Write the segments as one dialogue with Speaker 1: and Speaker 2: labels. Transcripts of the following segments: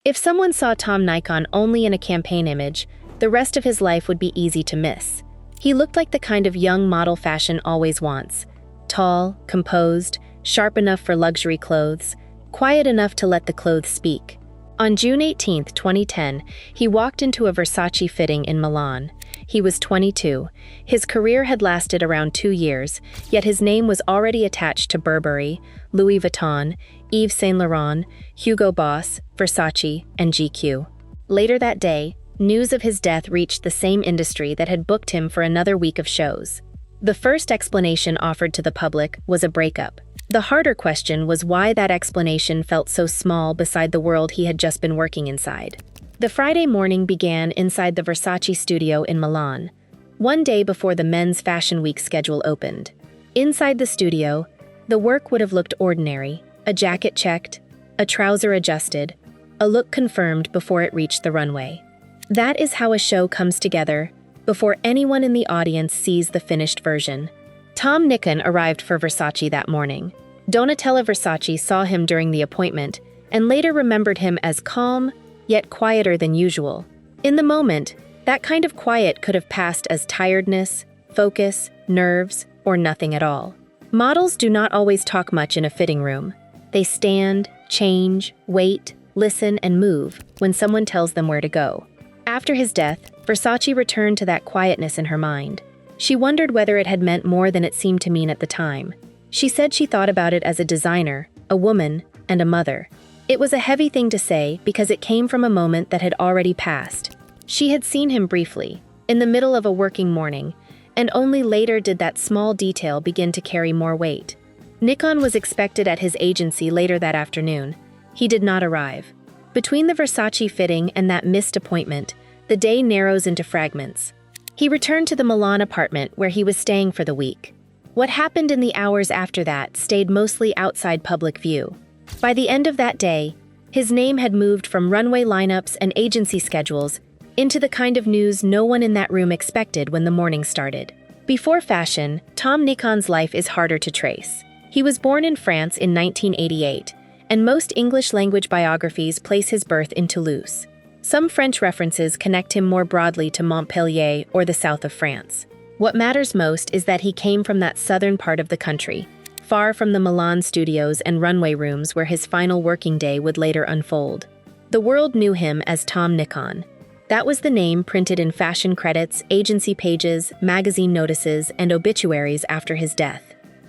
Speaker 1: If someone saw Tom Nicon only in a campaign image, the rest of his life would be easy to miss. He looked like the kind of young model fashion always wants. Tall, composed, sharp enough for luxury clothes, quiet enough to let the clothes speak. On June 18, 2010, he walked into a Versace fitting in Milan. He was 22. His career had lasted around 2 years, yet his name was already attached to Burberry, Louis Vuitton, Yves Saint Laurent, Hugo Boss, Versace, and GQ. Later that day, news of his death reached the same industry that had booked him for another week of shows. The first explanation offered to the public was a breakup. The harder question was why that explanation felt so small beside the world he had just been working inside. The Friday morning began inside the Versace studio in Milan, one day before the Men's Fashion Week schedule opened. Inside the studio, the work would have looked ordinary: a jacket checked, a trouser adjusted, a look confirmed before it reached the runway. That is how a show comes together, before anyone in the audience sees the finished version. Tom Nicon arrived for Versace that morning. Donatella Versace saw him during the appointment and later remembered him as calm, yet quieter than usual. In the moment, that kind of quiet could have passed as tiredness, focus, nerves, or nothing at all. Models do not always talk much in a fitting room. They stand, change, wait, listen, and move when someone tells them where to go. After his death, Versace returned to that quietness in her mind. She wondered whether it had meant more than it seemed to mean at the time. She said she thought about it as a designer, a woman, and a mother. It was a heavy thing to say because it came from a moment that had already passed. She had seen him briefly, in the middle of a working morning, and only later did that small detail begin to carry more weight. Nicon was expected at his agency later that afternoon. He did not arrive. Between the Versace fitting and that missed appointment, the day narrows into fragments. He returned to the Milan apartment where he was staying for the week. What happened in the hours after that stayed mostly outside public view. By the end of that day, his name had moved from runway lineups and agency schedules into the kind of news no one in that room expected when the morning started. Before fashion, Tom Nicon's life is harder to trace. He was born in France in 1988, and most English-language biographies place his birth in Toulouse. Some French references connect him more broadly to Montpellier or the south of France. What matters most is that he came from that southern part of the country, far from the Milan studios and runway rooms where his final working day would later unfold. The world knew him as Tom Nicon. That was the name printed in fashion credits, agency pages, magazine notices, and obituaries after his death.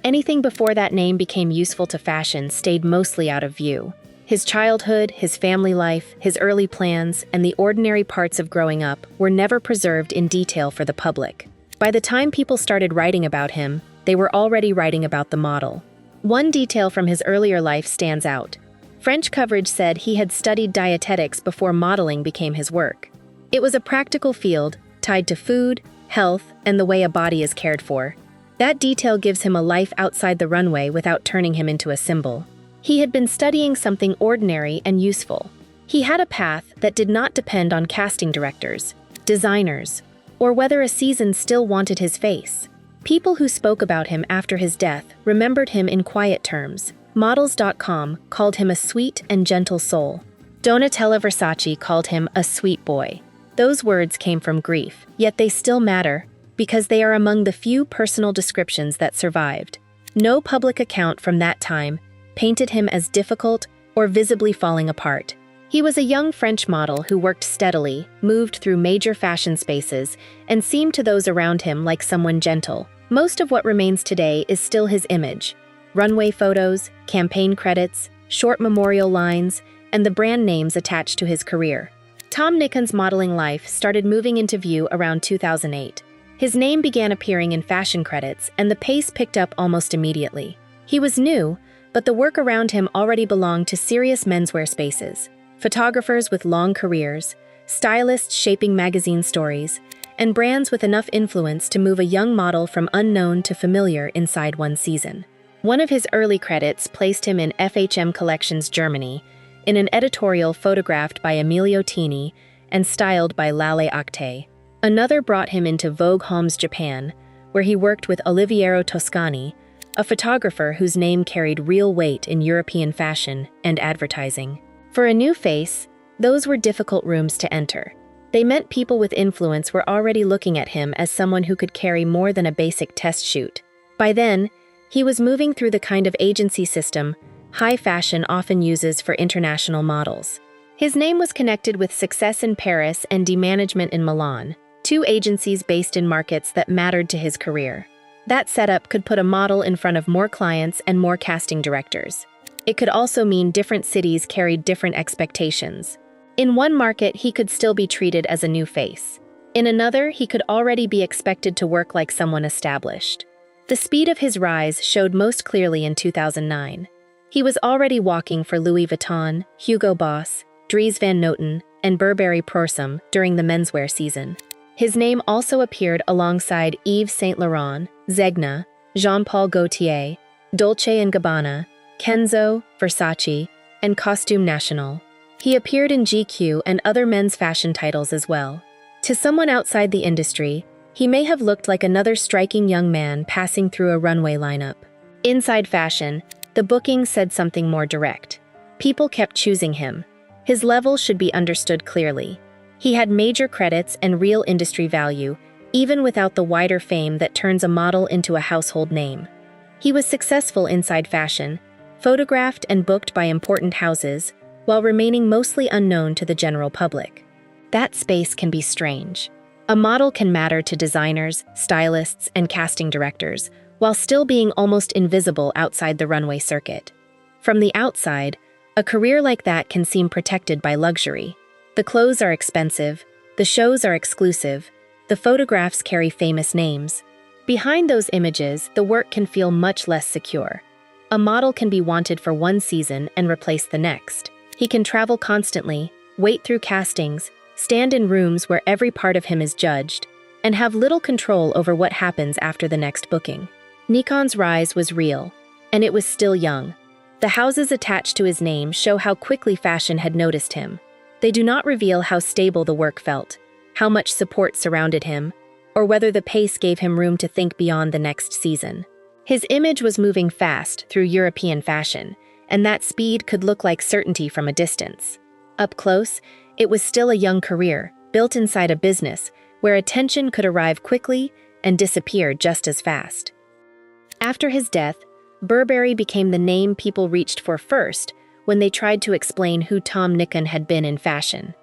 Speaker 1: Anything before that name became useful to fashion stayed mostly out of view. His childhood, his family life, his early plans, and the ordinary parts of growing up were never preserved in detail for the public. By the time people started writing about him, they were already writing about the model. One detail from his earlier life stands out. French coverage said he had studied dietetics before modeling became his work. It was a practical field, tied to food, health, and the way a body is cared for. That detail gives him a life outside the runway without turning him into a symbol. He had been studying something ordinary and useful. He had a path that did not depend on casting directors, designers, or whether a season still wanted his face. People who spoke about him after his death remembered him in quiet terms. Models.com called him a sweet and gentle soul. Donatella Versace called him a sweet boy. Those words came from grief, yet they still matter because they are among the few personal descriptions that survived. No public account from that time painted him as difficult or visibly falling apart. He was a young French model who worked steadily, moved through major fashion spaces, and seemed to those around him like someone gentle. Most of what remains today is still his image. Runway photos, campaign credits, short memorial lines, and the brand names attached to his career. Tom Nicon's modeling life started moving into view around 2008. His name began appearing in fashion credits, and the pace picked up almost immediately. He was new, but the work around him already belonged to serious menswear spaces. Photographers with long careers, stylists shaping magazine stories, and brands with enough influence to move a young model from unknown to familiar inside one season. One of his early credits placed him in FHM Collections Germany, in an editorial photographed by Emilio Tini and styled by Lale Acte. Another brought him into Vogue Homes Japan, where he worked with Oliviero Toscani, a photographer whose name carried real weight in European fashion and advertising. For a new face, Those were difficult rooms to enter. They meant people with influence were already looking at him as someone who could carry more than a basic test shoot. By then, he was moving through the kind of agency system high fashion often uses for international models. His name was connected with success in Paris and management in Milan, two agencies based in markets that mattered to his career. That setup could put a model in front of more clients and more casting directors. It could also mean different cities carried different expectations. In one market, he could still be treated as a new face. In another, he could already be expected to work like someone established. The speed of his rise showed most clearly in 2009. He was already walking for Louis Vuitton, Hugo Boss, Dries Van Noten, and Burberry Prorsum during the menswear season. His name also appeared alongside Yves Saint Laurent, Zegna, Jean-Paul Gaultier, Dolce Gabbana, Kenzo, Versace, and Costume National. He appeared in GQ and other men's fashion titles as well. To someone outside the industry, he may have looked like another striking young man passing through a runway lineup. Inside fashion, the booking said something more direct. People kept choosing him. His level should be understood clearly. He had major credits and real industry value, even without the wider fame that turns a model into a household name. He was successful inside fashion, photographed and booked by important houses, while remaining mostly unknown to the general public. That space can be strange. A model can matter to designers, stylists, and casting directors, while still being almost invisible outside the runway circuit. From the outside, a career like that can seem protected by luxury. The clothes are expensive, the shows are exclusive, the photographs carry famous names. Behind those images, the work can feel much less secure. A model can be wanted for one season and replace the next. He can travel constantly, wait through castings, stand in rooms where every part of him is judged, and have little control over what happens after the next booking. Nicon's rise was real, and it was still young. The houses attached to his name show how quickly fashion had noticed him. They do not reveal how stable the work felt, how much support surrounded him, or whether the pace gave him room to think beyond the next season. His image was moving fast through European fashion, and that speed could look like certainty from a distance. Up close, it was still a young career, built inside a business, where attention could arrive quickly and disappear just as fast. After his death, Burberry became the name people reached for first when they tried to explain who Tom Nicon had been in fashion.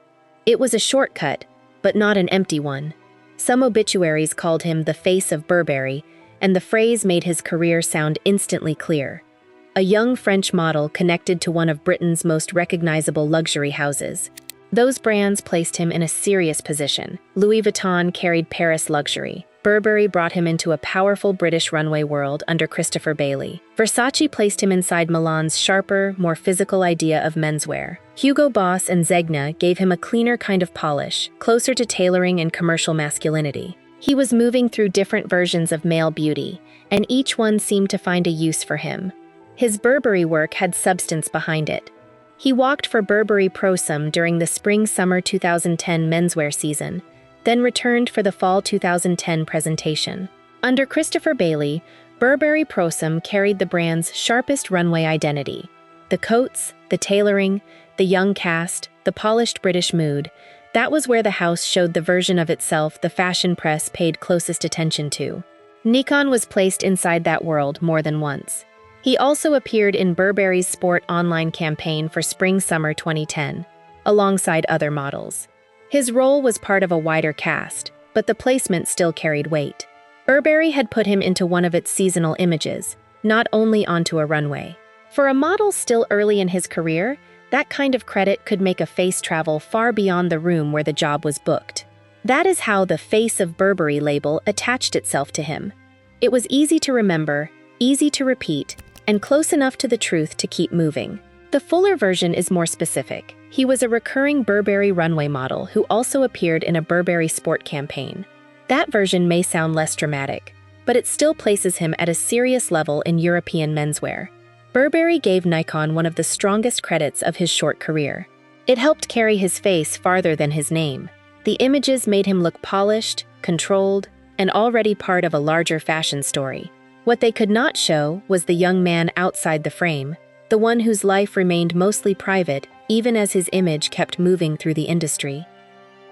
Speaker 1: It was a shortcut, but not an empty one. Some obituaries called him the face of Burberry, and the phrase made his career sound instantly clear. A young French model connected to one of Britain's most recognizable luxury houses. Those brands placed him in a serious position. Louis Vuitton carried Paris luxury. Burberry brought him into a powerful British runway world under Christopher Bailey. Versace placed him inside Milan's sharper, more physical idea of menswear. Hugo Boss and Zegna gave him a cleaner kind of polish, closer to tailoring and commercial masculinity. He was moving through different versions of male beauty, and each one seemed to find a use for him. His Burberry work had substance behind it. He walked for Burberry Prorsum during the spring-summer 2010 menswear season, then returned for the fall 2010 presentation. Under Christopher Bailey, Burberry Prorsum carried the brand's sharpest runway identity. The coats, the tailoring, the young cast, the polished British mood, that was where the house showed the version of itself the fashion press paid closest attention to. Nicon was placed inside that world more than once. He also appeared in Burberry's sport online campaign for spring-summer 2010, alongside other models. His role was part of a wider cast, but the placement still carried weight. Burberry had put him into one of its seasonal images, not only onto a runway. For a model still early in his career, that kind of credit could make a face travel far beyond the room where the job was booked. That is how the Face of Burberry label attached itself to him. It was easy to remember, easy to repeat, and close enough to the truth to keep moving. The fuller version is more specific. He was a recurring Burberry runway model who also appeared in a Burberry sport campaign. That version may sound less dramatic, but it still places him at a serious level in European menswear. Burberry gave Nicon one of the strongest credits of his short career. It helped carry his face farther than his name. The images made him look polished, controlled, and already part of a larger fashion story. What they could not show was the young man outside the frame, the one whose life remained mostly private even as his image kept moving through the industry.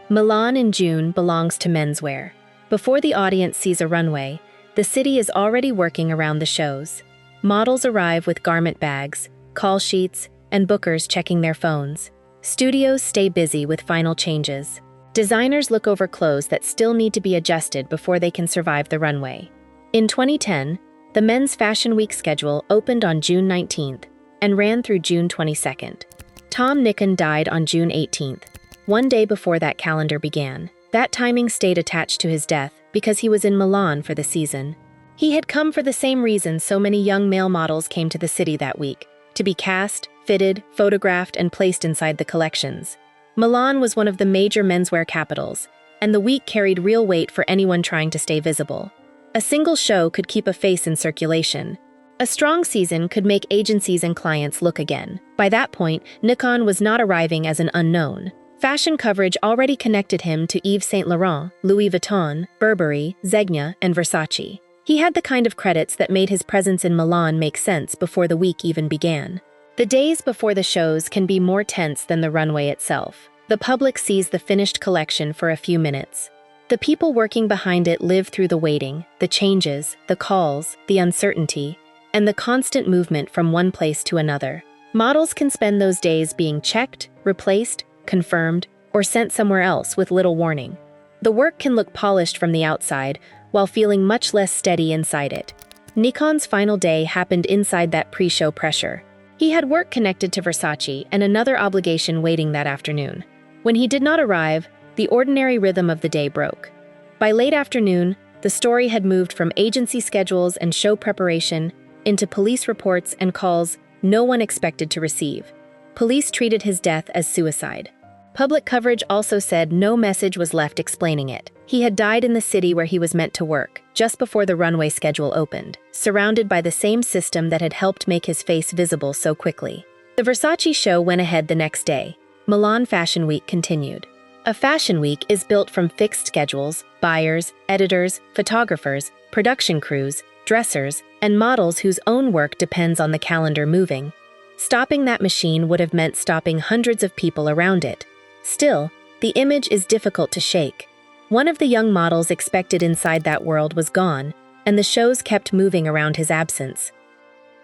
Speaker 1: Milan in June belongs to menswear. Before the audience sees a runway, the city is already working around the shows. Models arrive with garment bags, call sheets, and bookers checking their phones. Studios stay busy with final changes. Designers look over clothes that still need to be adjusted before they can survive the runway. In 2010, the Men's Fashion Week schedule opened on June 19th and ran through June 22nd. Tom Nicon died on June 18th, one day before that calendar began. That timing stayed attached to his death because he was in Milan for the season. He had come for the same reason so many young male models came to the city that week, to be cast, fitted, photographed, and placed inside the collections. Milan was one of the major menswear capitals, and the week carried real weight for anyone trying to stay visible. A single show could keep a face in circulation. A strong season could make agencies and clients look again. By that point, Nicon was not arriving as an unknown. Fashion coverage already connected him to Yves Saint Laurent, Louis Vuitton, Burberry, Zegna, and Versace. He had the kind of credits that made his presence in Milan make sense before the week even began. The days before the shows can be more tense than the runway itself. The public sees the finished collection for a few minutes. The people working behind it live through the waiting, the changes, the calls, the uncertainty, and the constant movement from one place to another. Models can spend those days being checked, replaced, confirmed, or sent somewhere else with little warning. The work can look polished from the outside, while feeling much less steady inside it. Nikon's final day happened inside that pre-show pressure. He had work connected to Versace and another obligation waiting that afternoon. When he did not arrive, the ordinary rhythm of the day broke. By late afternoon, the story had moved from agency schedules and show preparation into police reports and calls no one expected to receive. Police treated his death as suicide. Public coverage also said no message was left explaining it. He had died in the city where he was meant to work, just before the runway schedule opened, surrounded by the same system that had helped make his face visible so quickly. The Versace show went ahead the next day. Milan Fashion Week continued. A fashion week is built from fixed schedules, buyers, editors, photographers, production crews, dressers, and models whose own work depends on the calendar moving. Stopping that machine would have meant stopping hundreds of people around it. Still, the image is difficult to shake. One of the young models expected inside that world was gone, and the shows kept moving around his absence.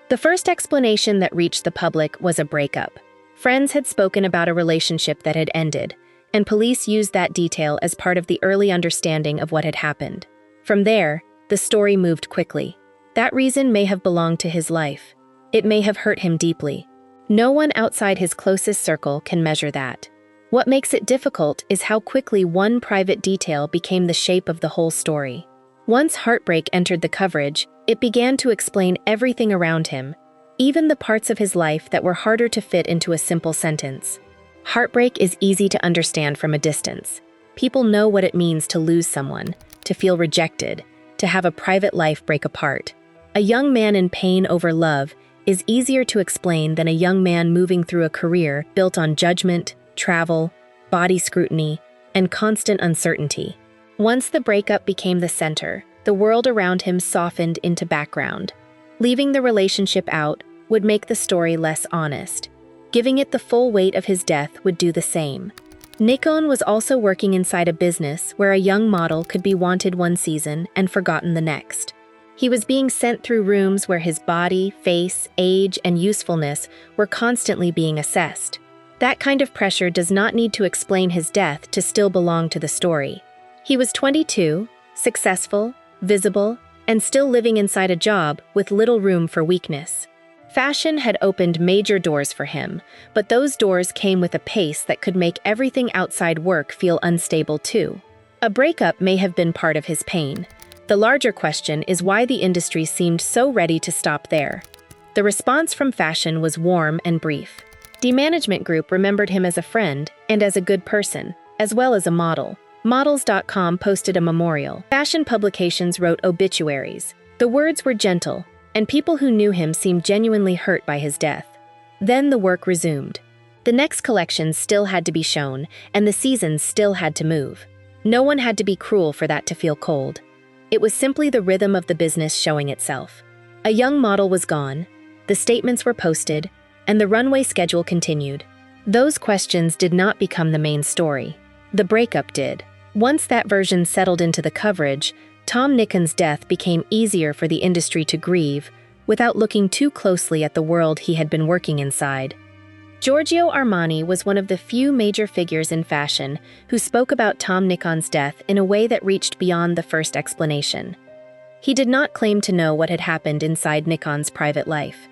Speaker 1: The first explanation that reached the public was a breakup. Friends had spoken about a relationship that had ended, and police used that detail as part of the early understanding of what had happened. From there, the story moved quickly. That reason may have belonged to his life. It may have hurt him deeply. No one outside his closest circle can measure that. What makes it difficult is how quickly one private detail became the shape of the whole story. Once heartbreak entered the coverage, it began to explain everything around him, even the parts of his life that were harder to fit into a simple sentence. Heartbreak is easy to understand from a distance. People know what it means to lose someone, to feel rejected, to have a private life break apart. A young man in pain over love is easier to explain than a young man moving through a career built on judgment, travel, body scrutiny, and constant uncertainty. Once the breakup became the center, the world around him softened into background. Leaving the relationship out would make the story less honest. Giving it the full weight of his death would do the same. Nicon was also working inside a business where a young model could be wanted one season and forgotten the next. He was being sent through rooms where his body, face, age, and usefulness were constantly being assessed. That kind of pressure does not need to explain his death to still belong to the story. He was 22, successful, visible, and still living inside a job with little room for weakness. Fashion had opened major doors for him, but those doors came with a pace that could make everything outside work feel unstable too. A breakup may have been part of his pain. The larger question is why the industry seemed so ready to stop there. The response from fashion was warm and brief. The management group remembered him as a friend and as a good person, as well as a model. Models.com posted a memorial. Fashion publications wrote obituaries. The words were gentle, and people who knew him seemed genuinely hurt by his death. Then the work resumed. The next collections still had to be shown, and the seasons still had to move. No one had to be cruel for that to feel cold. It was simply the rhythm of the business showing itself. A young model was gone, the statements were posted, and the runway schedule continued. Those questions did not become the main story. The breakup did. Once that version settled into the coverage, Tom Nicon's death became easier for the industry to grieve without looking too closely at the world he had been working inside. Giorgio Armani was one of the few major figures in fashion who spoke about Tom Nicon's death in a way that reached beyond the first explanation. He did not claim to know what had happened inside Nicon's private life.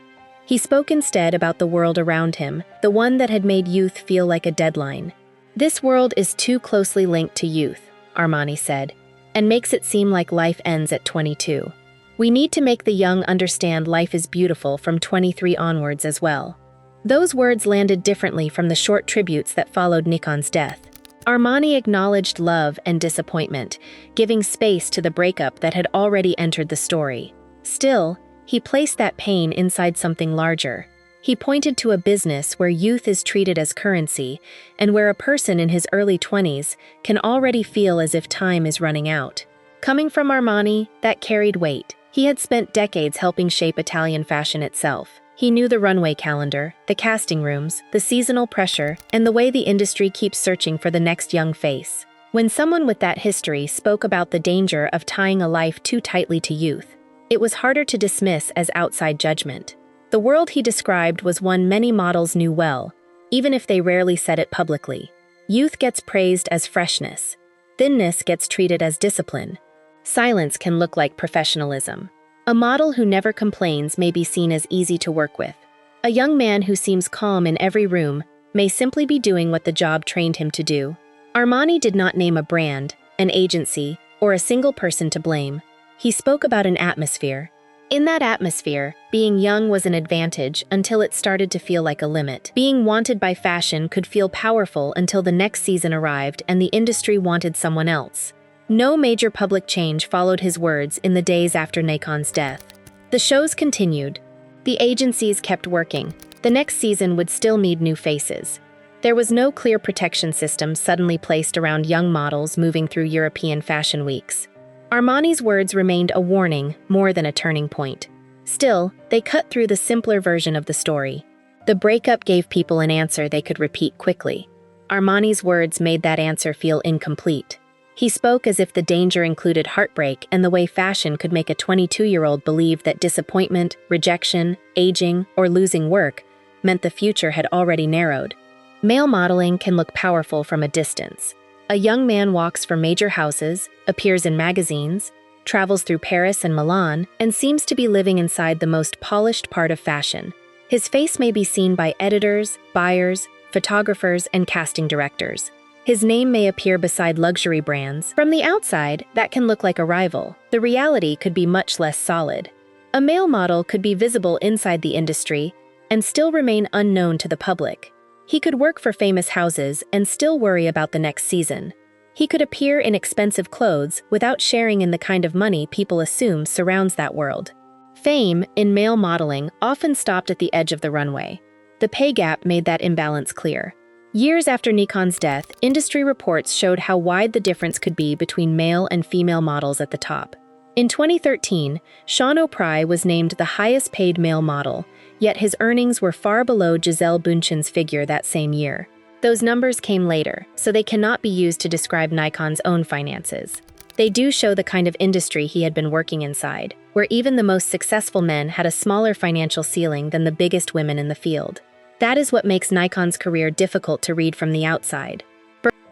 Speaker 1: He spoke instead about the world around him, the one that had made youth feel like a deadline. "This world is too closely linked to youth," Armani said, "and makes it seem like life ends at 22. We need to make the young understand life is beautiful from 23 onwards as well." Those words landed differently from the short tributes that followed Nicon's death. Armani acknowledged love and disappointment, giving space to the breakup that had already entered the story. Still, he placed that pain inside something larger. He pointed to a business where youth is treated as currency and where a person in his early 20s can already feel as if time is running out. Coming from Armani, that carried weight. He had spent decades helping shape Italian fashion itself. He knew the runway calendar, the casting rooms, the seasonal pressure, and the way the industry keeps searching for the next young face. When someone with that history spoke about the danger of tying a life too tightly to youth, it was harder to dismiss as outside judgment. The world he described was one many models knew well, even if they rarely said it publicly. Youth gets praised as freshness. Thinness gets treated as discipline. Silence can look like professionalism. A model who never complains may be seen as easy to work with. A young man who seems calm in every room may simply be doing what the job trained him to do. Armani did not name a brand, an agency, or a single person to blame. He spoke about an atmosphere. In that atmosphere, being young was an advantage until it started to feel like a limit. Being wanted by fashion could feel powerful until the next season arrived and the industry wanted someone else. No major public change followed his words in the days after Nicon's death. The shows continued. The agencies kept working. The next season would still need new faces. There was no clear protection system suddenly placed around young models moving through European fashion weeks. Armani's words remained a warning more than a turning point. Still, they cut through the simpler version of the story. The breakup gave people an answer they could repeat quickly. Armani's words made that answer feel incomplete. He spoke as if the danger included heartbreak and the way fashion could make a 22-year-old believe that disappointment, rejection, aging, or losing work meant the future had already narrowed. Male modeling can look powerful from a distance. A young man walks for major houses, appears in magazines, travels through Paris and Milan, and seems to be living inside the most polished part of fashion. His face may be seen by editors, buyers, photographers, and casting directors. His name may appear beside luxury brands. From the outside, that can look like a rival. The reality could be much less solid. A male model could be visible inside the industry and still remain unknown to the public. He could work for famous houses and still worry about the next season. He could appear in expensive clothes without sharing in the kind of money people assume surrounds that world. Fame in male modeling often stopped at the edge of the runway. The pay gap made that imbalance clear. Years after Nicon's death, industry reports showed how wide the difference could be between male and female models at the top. In 2013, Sean O'Prey was named the highest-paid male model, yet his earnings were far below Gisele Bündchen's figure that same year. Those numbers came later, so they cannot be used to describe Nicon's own finances. They do show the kind of industry he had been working inside, where even the most successful men had a smaller financial ceiling than the biggest women in the field. That is what makes Nicon's career difficult to read from the outside.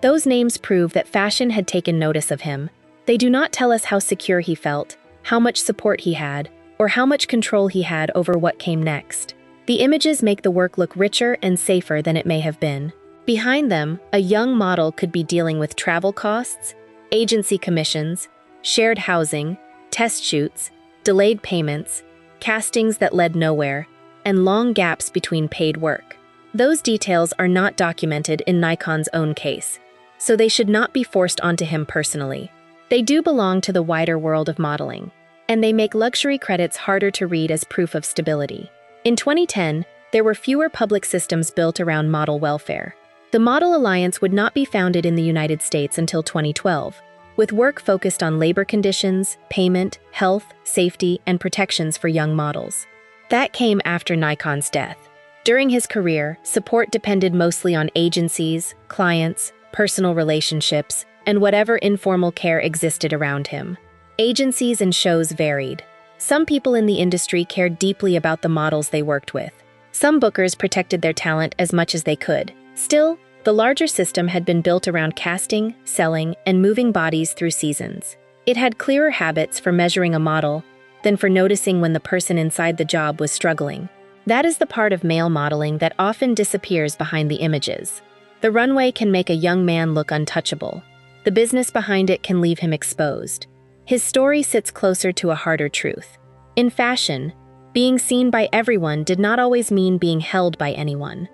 Speaker 1: Those names prove that fashion had taken notice of him. They do not tell us how secure he felt, how much support he had, or how much control he had over what came next. The images make the work look richer and safer than it may have been. Behind them, a young model could be dealing with travel costs, agency commissions, shared housing, test shoots, delayed payments, castings that led nowhere, and long gaps between paid work. Those details are not documented in Nicon's own case, so they should not be forced onto him personally. They do belong to the wider world of modeling, and they make luxury credits harder to read as proof of stability. In 2010, there were fewer public systems built around model welfare. The Model Alliance would not be founded in the United States until 2012, with work focused on labor conditions, payment, health, safety, and protections for young models. That came after Nicon's death. During his career, support depended mostly on agencies, clients, personal relationships, and whatever informal care existed around him. Agencies and shows varied. Some people in the industry cared deeply about the models they worked with. Some bookers protected their talent as much as they could. Still, the larger system had been built around casting, selling, and moving bodies through seasons. It had clearer habits for measuring a model than for noticing when the person inside the job was struggling. That is the part of male modeling that often disappears behind the images. The runway can make a young man look untouchable. The business behind it can leave him exposed. His story sits closer to a harder truth. In fashion, being seen by everyone did not always mean being held by anyone.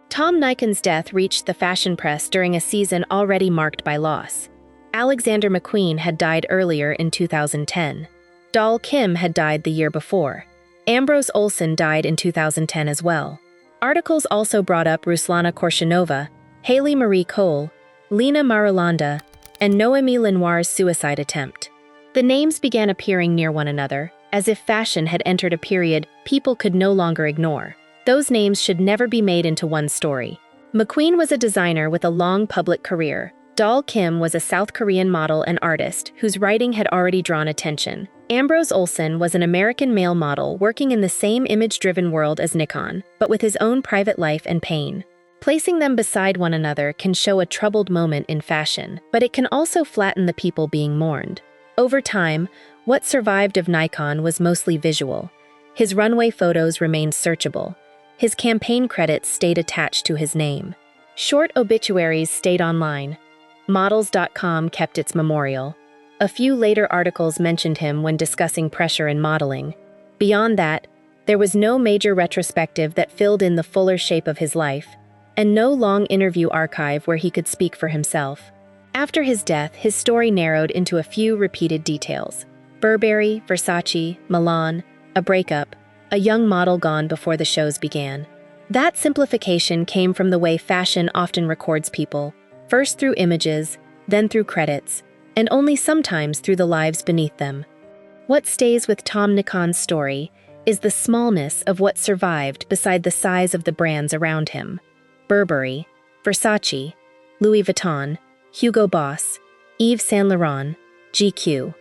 Speaker 1: Tom Nicon's death reached the fashion press during a season already marked by loss. Alexander McQueen had died earlier in 2010. Doll Kim had died the year before. Ambrose Olsen died in 2010 as well. Articles also brought up Ruslana Korshinova, Haley Marie Cole, Lena Marulanda, and Noémie Lenoir's suicide attempt. The names began appearing near one another, as if fashion had entered a period people could no longer ignore. Those names should never be made into one story. McQueen was a designer with a long public career. Doll Kim was a South Korean model and artist whose writing had already drawn attention. Ambrose Olsen was an American male model working in the same image-driven world as Nicon, but with his own private life and pain. Placing them beside one another can show a troubled moment in fashion, but it can also flatten the people being mourned. Over time, what survived of Nicon was mostly visual. His runway photos remained searchable. His campaign credits stayed attached to his name. Short obituaries stayed online. Models.com kept its memorial. A few later articles mentioned him when discussing pressure in modeling. Beyond that, there was no major retrospective that filled in the fuller shape of his life, and no long interview archive where he could speak for himself. After his death, his story narrowed into a few repeated details. Burberry, Versace, Milan, a breakup, a young model gone before the shows began. That simplification came from the way fashion often records people, first through images, then through credits, and only sometimes through the lives beneath them. What stays with Tom Nicon's story is the smallness of what survived beside the size of the brands around him. Burberry, Versace, Louis Vuitton, Hugo Boss, Yves Saint Laurent, GQ.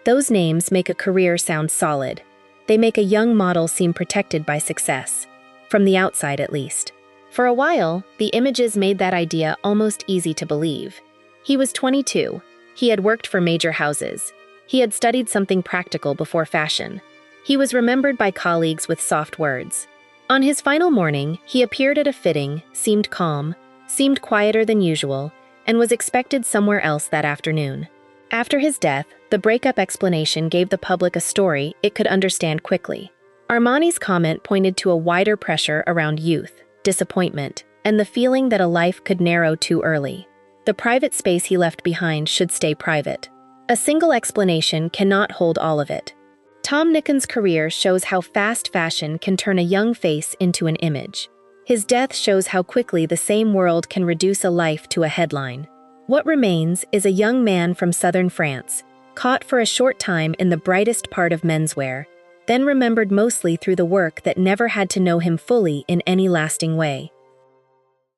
Speaker 1: Those names make a career sound solid. They make a young model seem protected by success, from the outside at least. For a while, the images made that idea almost easy to believe. He was 22. He had worked for major houses. He had studied something practical before fashion. He was remembered by colleagues with soft words. On his final morning, he appeared at a fitting, seemed calm, seemed quieter than usual, and was expected somewhere else that afternoon. After his death, the breakup explanation gave the public a story it could understand quickly. Armani's comment pointed to a wider pressure around youth, disappointment, and the feeling that a life could narrow too early. The private space he left behind should stay private. A single explanation cannot hold all of it. Tom Nicon's career shows how fast fashion can turn a young face into an image. His death shows how quickly the same world can reduce a life to a headline. What remains is a young man from southern France, caught for a short time in the brightest part of menswear, then remembered mostly through the work that never had to know him fully in any lasting way.